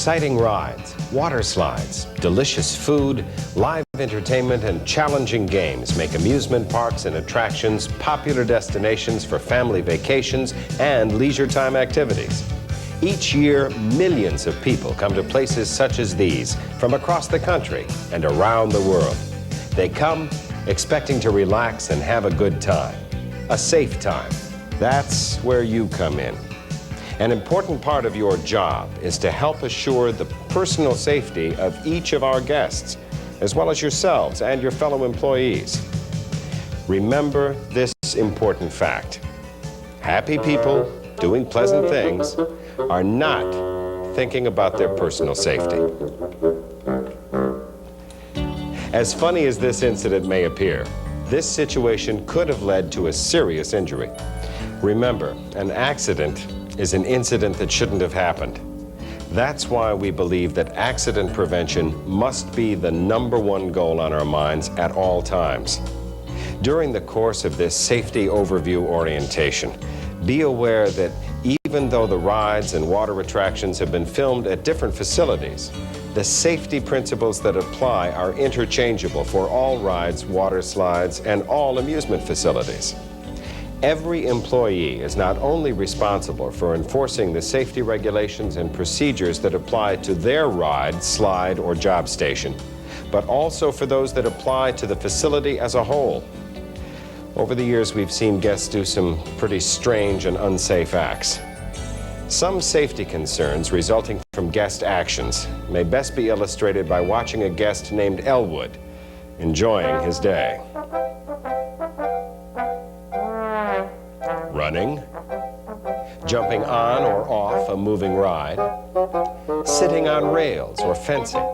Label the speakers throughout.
Speaker 1: Exciting rides, water slides, delicious food, live entertainment, and challenging games make amusement parks and attractions popular destinations for family vacations and leisure time activities. Each year, millions of people come to places such as these from across the country and around the world. They come expecting to relax and have a good time, a safe time. That's where you come in. An important part of your job is to help assure the personal safety of each of our guests, as well as yourselves and your fellow employees. Remember this important fact. Happy people doing pleasant things are not thinking about their personal safety. As funny as this incident may appear, this situation could have led to a serious injury. Remember, an accident is an incident that shouldn't have happened. That's why we believe that accident prevention must be the #1 goal on our minds at all times. During the course of this safety overview orientation, be aware that even though the rides and water attractions have been filmed at different facilities, the safety principles that apply are interchangeable for all rides, water slides, and all amusement facilities. Every employee is not only responsible for enforcing the safety regulations and procedures that apply to their ride, slide, or job station, but also for those that apply to the facility as a whole. Over the years, we've seen guests do some pretty strange and unsafe acts. Some safety concerns resulting from guest actions may best be illustrated by watching a guest named Elwood enjoying his day. Running, jumping on or off a moving ride, sitting on rails or fencing,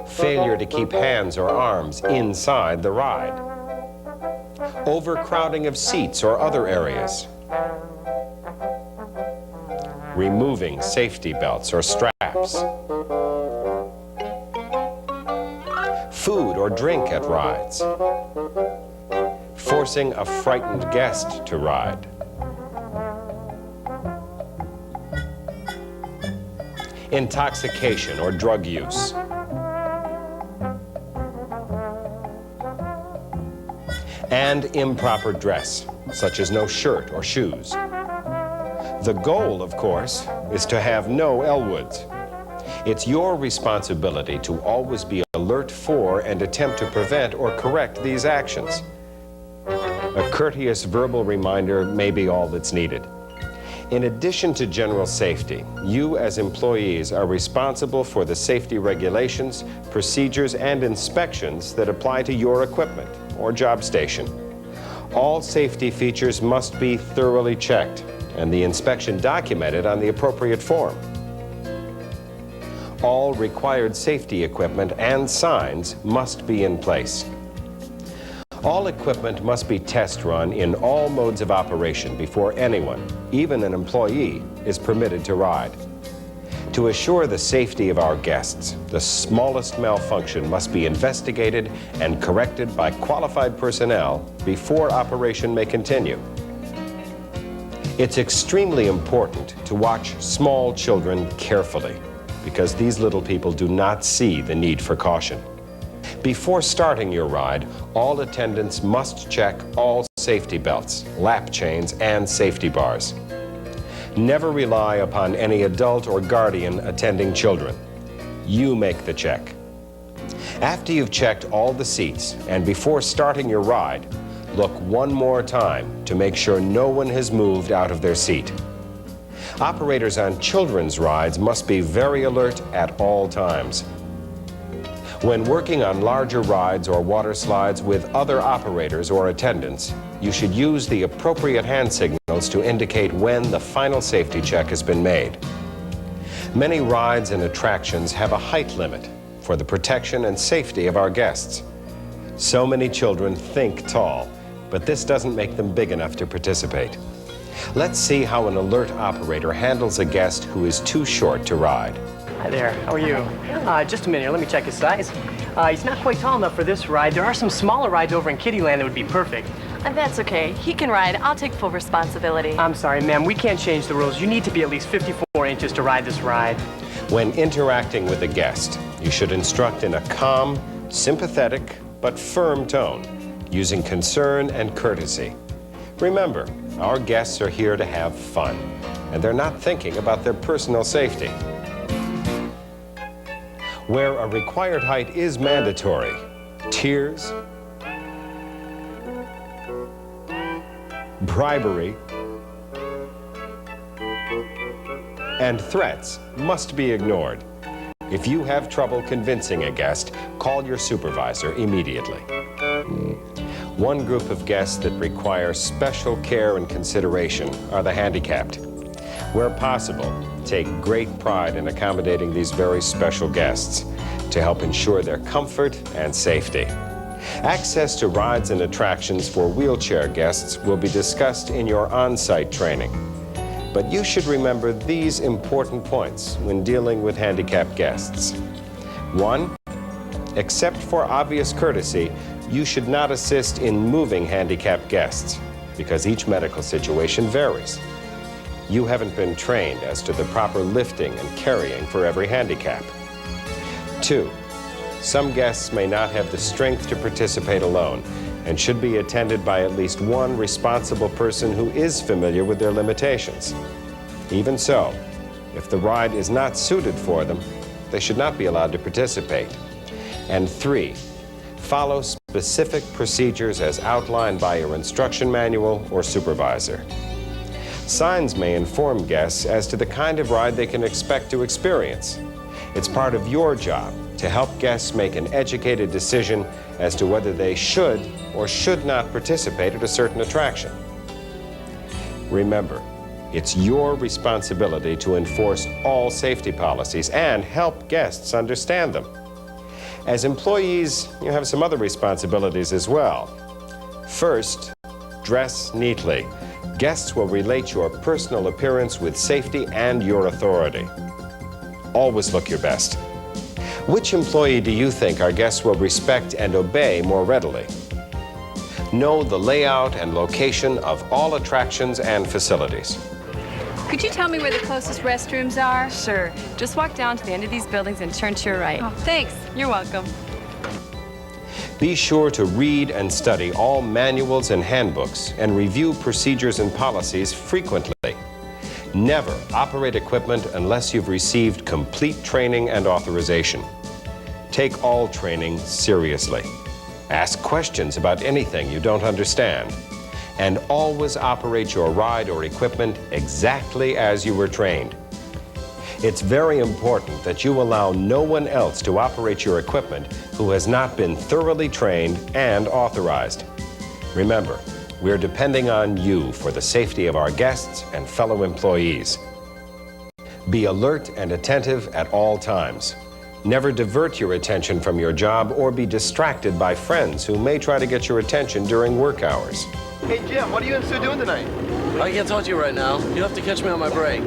Speaker 1: failure to keep hands or arms inside the ride, overcrowding of seats or other areas, removing safety belts or straps, food or drink at rides, forcing a frightened guest to ride, intoxication or drug use, and improper dress, such as no shirt or shoes. The goal, of course, is to have no Elwoods. It's your responsibility to always be alert for and attempt to prevent or correct these actions. A courteous verbal reminder may be all that's needed. In addition to general safety, you as employees are responsible for the safety regulations, procedures, and inspections that apply to your equipment or job station. All safety features must be thoroughly checked and the inspection documented on the appropriate form. All required safety equipment and signs must be in place. All equipment must be test run in all modes of operation before anyone, even an employee, is permitted to ride. To assure the safety of our guests, the smallest malfunction must be investigated and corrected by qualified personnel before operation may continue. It's extremely important to watch small children carefully because these little people do not see the need for caution. Before starting your ride, all attendants must check all safety belts, lap chains, and safety bars. Never rely upon any adult or guardian attending children. You make the check. After you've checked all the seats and before starting your ride, look one more time to make sure no one has moved out of their seat. Operators on children's rides must be very alert at all times. When working on larger rides or water slides with other operators or attendants, you should use the appropriate hand signals to indicate when the final safety check has been made. Many rides and attractions have a height limit for the protection and safety of our guests. So many children think tall, but this doesn't make them big enough to participate. Let's see how an alert operator handles a guest who is too short to ride.
Speaker 2: Hi there, how are you? Just a minute here, let me check his size. He's not quite tall enough for this ride. There are some smaller rides over in Kittyland that would be perfect.
Speaker 3: That's okay. He can ride. I'll take full responsibility.
Speaker 2: I'm sorry, ma'am. We can't change the rules. You need to be at least 54 inches to ride this ride.
Speaker 1: When interacting with a guest, you should instruct in a calm, sympathetic, but firm tone, using concern and courtesy. Remember, our guests are here to have fun, and they're not thinking about their personal safety. Where a required height is mandatory, tears, bribery, and threats must be ignored. If you have trouble convincing a guest, call your supervisor immediately. One group of guests that require special care and consideration are the handicapped. Where possible, take great pride in accommodating these very special guests to help ensure their comfort and safety. Access to rides and attractions for wheelchair guests will be discussed in your on-site training. But you should remember these important points when dealing with handicapped guests. 1, except for obvious courtesy, you should not assist in moving handicapped guests because each medical situation varies. You haven't been trained as to the proper lifting and carrying for every handicap. 2, some guests may not have the strength to participate alone and should be attended by at least one responsible person who is familiar with their limitations. Even so, if the ride is not suited for them, they should not be allowed to participate. And 3, follow specific procedures as outlined by your instruction manual or supervisor. Signs may inform guests as to the kind of ride they can expect to experience. It's part of your job to help guests make an educated decision as to whether they should or should not participate at a certain attraction. Remember, it's your responsibility to enforce all safety policies and help guests understand them. As employees, you have some other responsibilities as well. First, dress neatly. Guests will relate your personal appearance with safety and your authority. Always look your best. Which employee do you think our guests will respect and obey more readily? Know the layout and location of all attractions and facilities.
Speaker 4: Could you tell me where the closest restrooms are?
Speaker 3: Sure. Just walk down to the end of these buildings and turn to your right.
Speaker 4: Oh, thanks.
Speaker 3: You're welcome.
Speaker 1: Be sure to read and study all manuals and handbooks and review procedures and policies frequently. Never operate equipment unless you've received complete training and authorization. Take all training seriously. Ask questions about anything you don't understand. And always operate your ride or equipment exactly as you were trained. It's very important that you allow no one else to operate your equipment who has not been thoroughly trained and authorized. Remember, we're depending on you for the safety of our guests and fellow employees. Be alert and attentive at all times. Never divert your attention from your job or be distracted by friends who may try to get your attention during work hours.
Speaker 5: Hey Jim, what are you and Sue doing tonight?
Speaker 6: I can't talk to you right now. You'll have to catch me on my break.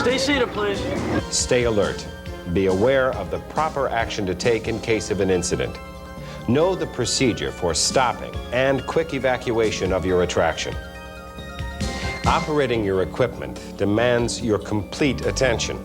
Speaker 6: Stay seated, please.
Speaker 1: Stay alert. Be aware of the proper action to take in case of an incident. Know the procedure for stopping and quick evacuation of your attraction. Operating your equipment demands your complete attention.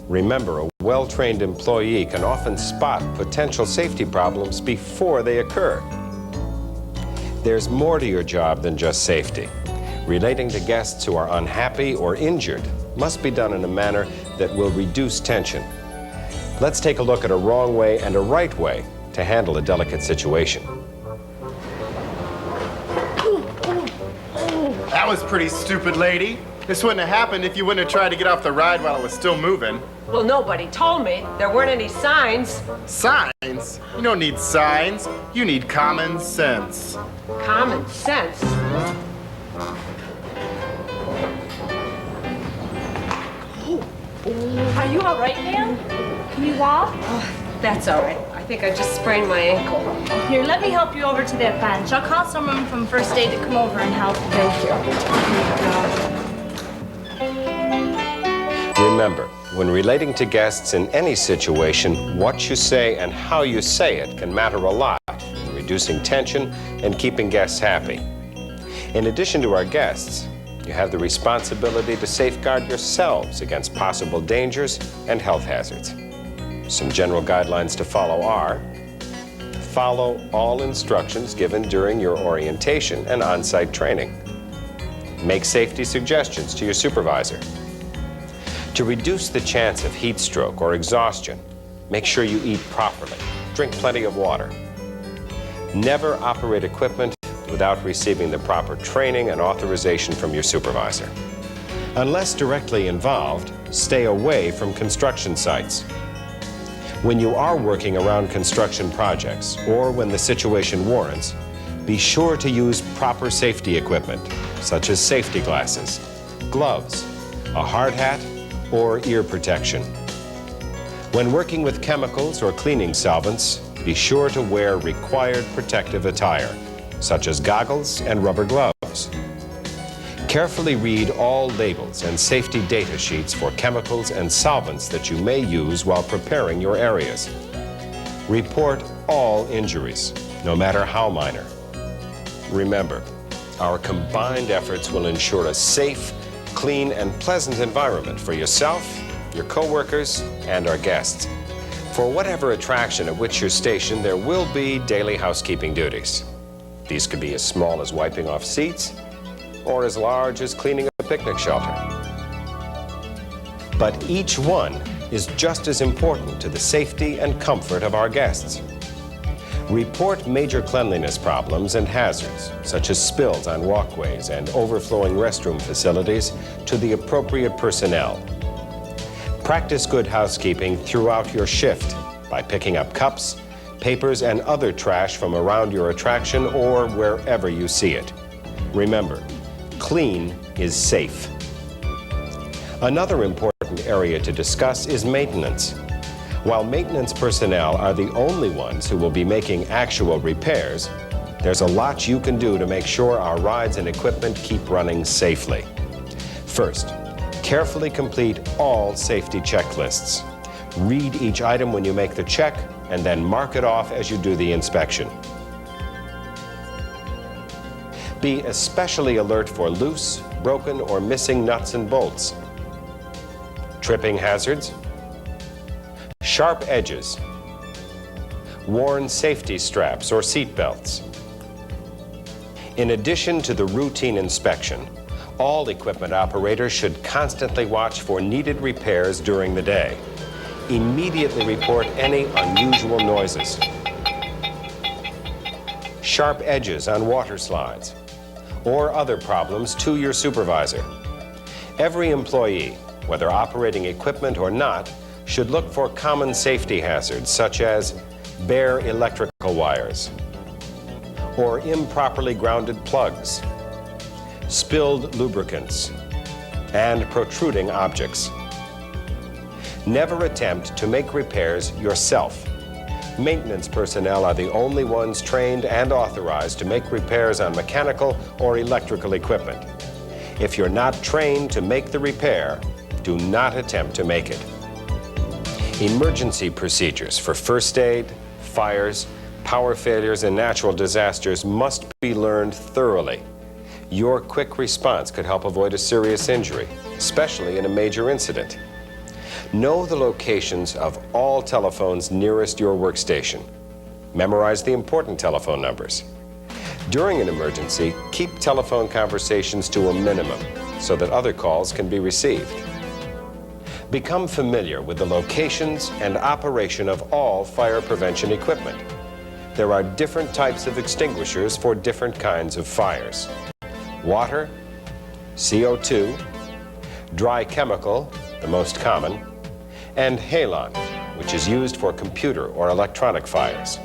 Speaker 1: Remember, a well-trained employee can often spot potential safety problems before they occur. There's more to your job than just safety. Relating to guests who are unhappy or injured must be done in a manner that will reduce tension. Let's take a look at a wrong way and a right way to handle a delicate situation.
Speaker 5: That was pretty stupid, lady. This wouldn't have happened if you wouldn't have tried to get off the ride while it was still moving.
Speaker 7: Well, nobody told me. There weren't any signs.
Speaker 5: Signs? You don't need signs. You need common sense.
Speaker 7: Common sense.
Speaker 4: Are you all right, ma'am? Can you walk?
Speaker 7: That's all right. I think I just sprained my ankle.
Speaker 4: Here, let me help you over to that bench. I'll call someone from first aid to come over and help. Thank you.
Speaker 1: Remember, when relating to guests in any situation, what you say and how you say it can matter a lot in reducing tension, and keeping guests happy. In addition to our guests, you have the responsibility to safeguard yourselves against possible dangers and health hazards. Some general guidelines to follow are: follow all instructions given during your orientation and on-site training. Make safety suggestions to your supervisor. To reduce the chance of heat stroke or exhaustion, make sure you eat properly. Drink plenty of water. Never operate equipment without receiving the proper training and authorization from your supervisor. Unless directly involved, stay away from construction sites. When you are working around construction projects, or when the situation warrants, be sure to use proper safety equipment, such as safety glasses, gloves, a hard hat, or ear protection. When working with chemicals or cleaning solvents, be sure to wear required protective attire, such as goggles and rubber gloves. Carefully read all labels and safety data sheets for chemicals and solvents that you may use while preparing your areas. Report all injuries, no matter how minor. Remember, our combined efforts will ensure a safe, clean, and pleasant environment for yourself, your coworkers, and our guests. For whatever attraction at which you're stationed, there will be daily housekeeping duties. These could be as small as wiping off seats, or as large as cleaning a picnic shelter. But each one is just as important to the safety and comfort of our guests. Report major cleanliness problems and hazards, such as spills on walkways and overflowing restroom facilities, to the appropriate personnel. Practice good housekeeping throughout your shift by picking up cups, papers, and other trash from around your attraction or wherever you see it. Remember, clean is safe. Another important area to discuss is maintenance. While maintenance personnel are the only ones who will be making actual repairs, there's a lot you can do to make sure our rides and equipment keep running safely. First, carefully complete all safety checklists. Read each item when you make the check, and then mark it off as you do the inspection. Be especially alert for loose, broken, or missing nuts and bolts, tripping hazards, sharp edges, worn safety straps or seat belts. In addition to the routine inspection, all equipment operators should constantly watch for needed repairs during the day. Immediately report any unusual noises, sharp edges on water slides, or other problems to your supervisor. Every employee, whether operating equipment or not, should look for common safety hazards such as bare electrical wires, or improperly grounded plugs, spilled lubricants, and protruding objects. Never attempt to make repairs yourself. Maintenance personnel are the only ones trained and authorized to make repairs on mechanical or electrical equipment. If you're not trained to make the repair, do not attempt to make it. Emergency procedures for first aid, fires, power failures, and natural disasters must be learned thoroughly. Your quick response could help avoid a serious injury, especially in a major incident. Know the locations of all telephones nearest your workstation. Memorize the important telephone numbers. During an emergency, keep telephone conversations to a minimum so that other calls can be received. Become familiar with the locations and operation of all fire prevention equipment. There are different types of extinguishers for different kinds of fires. Water, CO2, dry chemical, the most common, and halon, which is used for computer or electronic fires.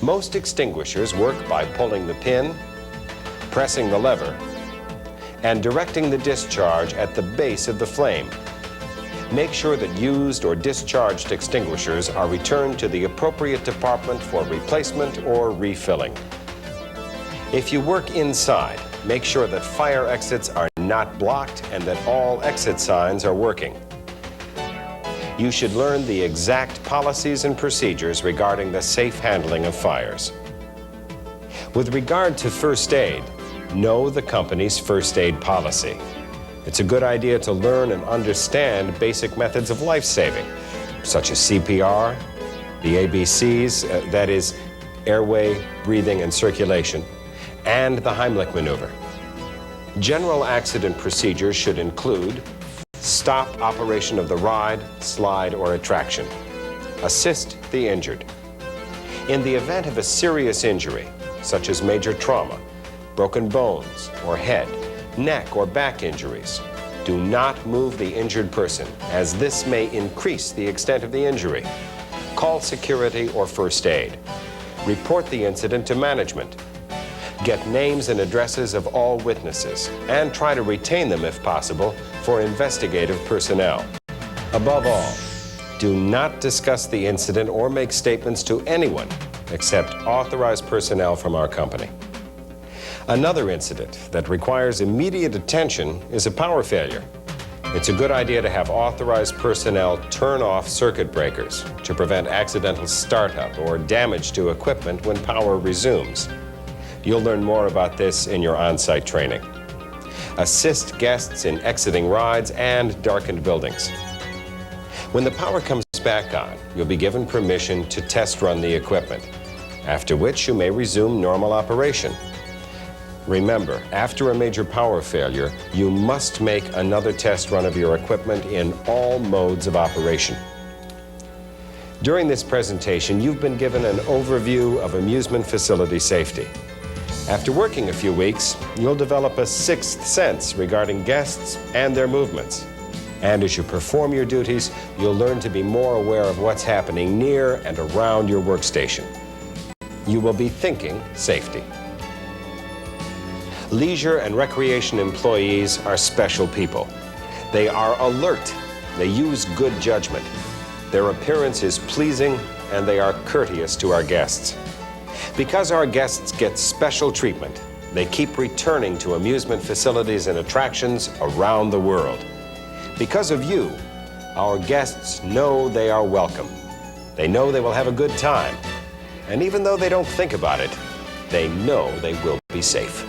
Speaker 1: Most extinguishers work by pulling the pin, pressing the lever, and directing the discharge at the base of the flame. Make sure that used or discharged extinguishers are returned to the appropriate department for replacement or refilling. If you work inside, make sure that fire exits are not blocked and that all exit signs are working. You should learn the exact policies and procedures regarding the safe handling of fires. With regard to first aid, know the company's first aid policy. It's a good idea to learn and understand basic methods of life-saving, such as CPR, the ABCs, that is, airway, breathing, and circulation, and the Heimlich maneuver. General accident procedures should include stop operation of the ride, slide, or attraction. Assist the injured. In the event of a serious injury, such as major trauma, broken bones, or head, neck, or back injuries, do not move the injured person, as this may increase the extent of the injury. Call security or first aid. Report the incident to management. Get names and addresses of all witnesses, and try to retain them if possible for investigative personnel. Above all, do not discuss the incident or make statements to anyone except authorized personnel from our company. Another incident that requires immediate attention is a power failure. It's a good idea to have authorized personnel turn off circuit breakers to prevent accidental startup or damage to equipment when power resumes. You'll learn more about this in your on-site training. Assist guests in exiting rides and darkened buildings. When the power comes back on, you'll be given permission to test run the equipment, after which you may resume normal operation. Remember, after a major power failure, you must make another test run of your equipment in all modes of operation. During this presentation, you've been given an overview of amusement facility safety. After working a few weeks, you'll develop a sixth sense regarding guests and their movements. And as you perform your duties, you'll learn to be more aware of what's happening near and around your workstation. You will be thinking safety. Leisure and recreation employees are special people. They are alert. They use good judgment. Their appearance is pleasing, and they are courteous to our guests. Because our guests get special treatment, they keep returning to amusement facilities and attractions around the world. Because of you, our guests know they are welcome. They know they will have a good time. And even though they don't think about it, they know they will be safe.